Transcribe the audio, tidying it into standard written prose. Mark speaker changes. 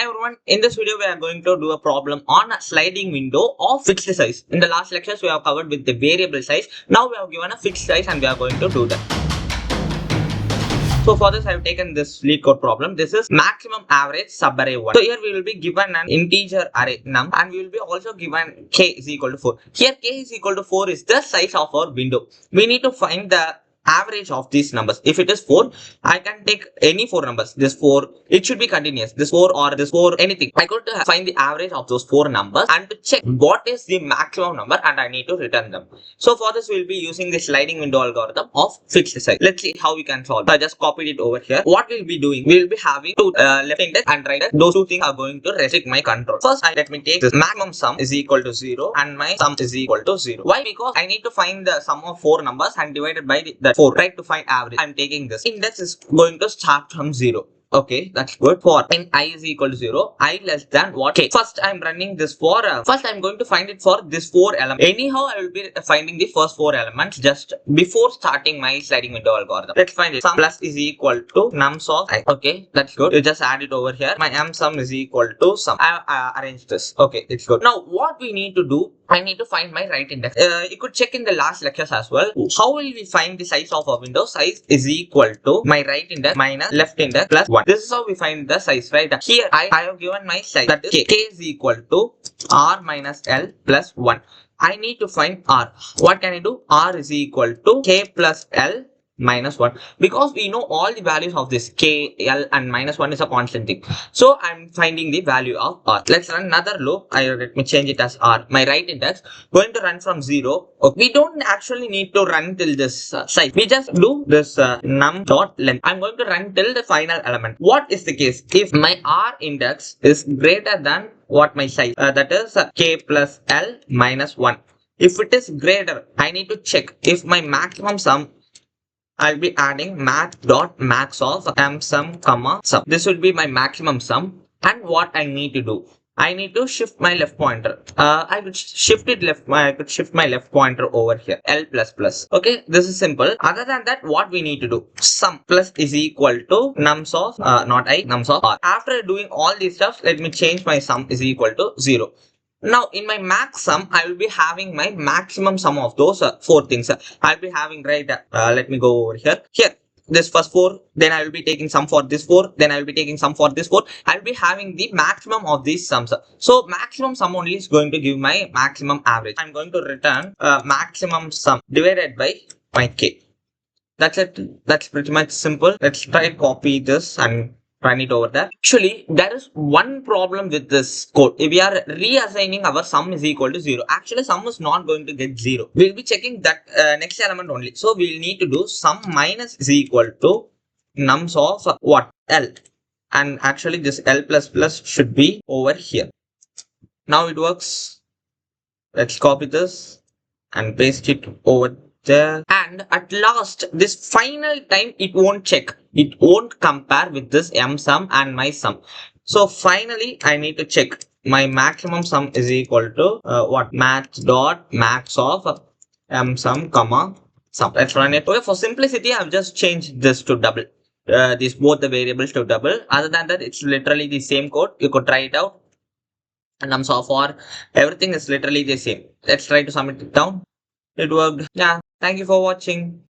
Speaker 1: everyone, in this video we are going to do a problem on a sliding window of fixed size. In the last lectures we have covered with the variable size. Now we have given a fixed size and we are going to do that. So for this I have taken this LeetCode problem. This is maximum average subarray 1. So here we will be given an integer array num and we will be also given k is equal to 4. Here k is equal to 4 is the size of our window. We need to find the average of these numbers. If it is 4, I can take any 4 numbers. This 4, it should be continuous. This 4 or this 4, anything. I got to find the average of those 4 numbers and to check what is the maximum number and I need to return them. So for this we will be using the sliding window algorithm of fixed size. Let's see how we can solve. So I just copied it over here. What we'll be doing, we will be having two left index and right index. Those two things are going to restrict my control. First, let me take this maximum sum is equal to 0 and my sum is equal to 0. Why? Because I need to find the sum of 4 numbers and divided by the 4, right, to find average. I'm taking this. Index is going to start from 0. Okay, that's good. For in I is equal to 0, I less than what k. First, I'm running this for, first I'm going to find it for this 4 element. Anyhow, I will be finding the first 4 elements just before starting my sliding window algorithm. Let's find it. Sum plus is equal to nums of I. Okay, that's good. You just add it over here. My m sum is equal to sum. I arranged this. Okay, it's good. Now, what we need to do, I need to find my right index. You could check in the last lectures as well. How will we find the size of a window? Size is equal to my right index minus left index plus 1. This is how we find the size, right? Here I have given my size, that is k. K is equal to r minus l plus 1. I need to find r. What can I do? R is equal to k plus l minus 1, because we know all the values of this k, l and minus 1 is a constant thing. So I'm finding the value of r. Let's run another loop. Let me change it as r. My right index going to run from 0. Okay. We don't actually need to run till this size. We just do this num dot length. I'm going to run till the final element. What is the case? If my r index is greater than what my size, that is k plus l minus 1. If it is greater, I need to check if my maximum sum, I'll be adding math.max of m sum comma sum. This will be my maximum sum. And what I need to do, I need to shift my left pointer. I could shift it left. I could shift my left pointer over here. L plus plus. Okay, this is simple. Other than that, what we need to do, sum plus is equal to nums of not I, nums of r. After doing all these stuff, let me change my sum is equal to 0. Now, in my max sum, I will be having my maximum sum of those 4 things. I'll be having, right, let me go over here. Here, this first 4, then I will be taking sum for this 4, then I will be taking sum for this 4. I will be having the maximum of these sums. So, maximum sum only is going to give my maximum average. I'm going to return maximum sum divided by my k. That's it. That's pretty much simple. Let's try to copy this and run it over there. Actually, there is one problem with this code. If we are reassigning our sum is equal to 0, actually sum is not going to get 0. We'll be checking that next element only. So we'll need to do sum minus is equal to nums of what? L. And actually this L plus plus should be over here. Now it works. Let's copy this and paste it over there. And at last, this final time, it won't check. It won't compare with this m sum and my sum. So finally, I need to check my maximum sum is equal to what? Math dot max of m sum comma sum. Let's run it. Okay, for simplicity, I've just changed this to double. These both the variables to double. Other than that, it's literally the same code. You could try it out. And nums of r, everything is literally the same. Let's try to submit it down. It worked. Yeah. Thank you for watching.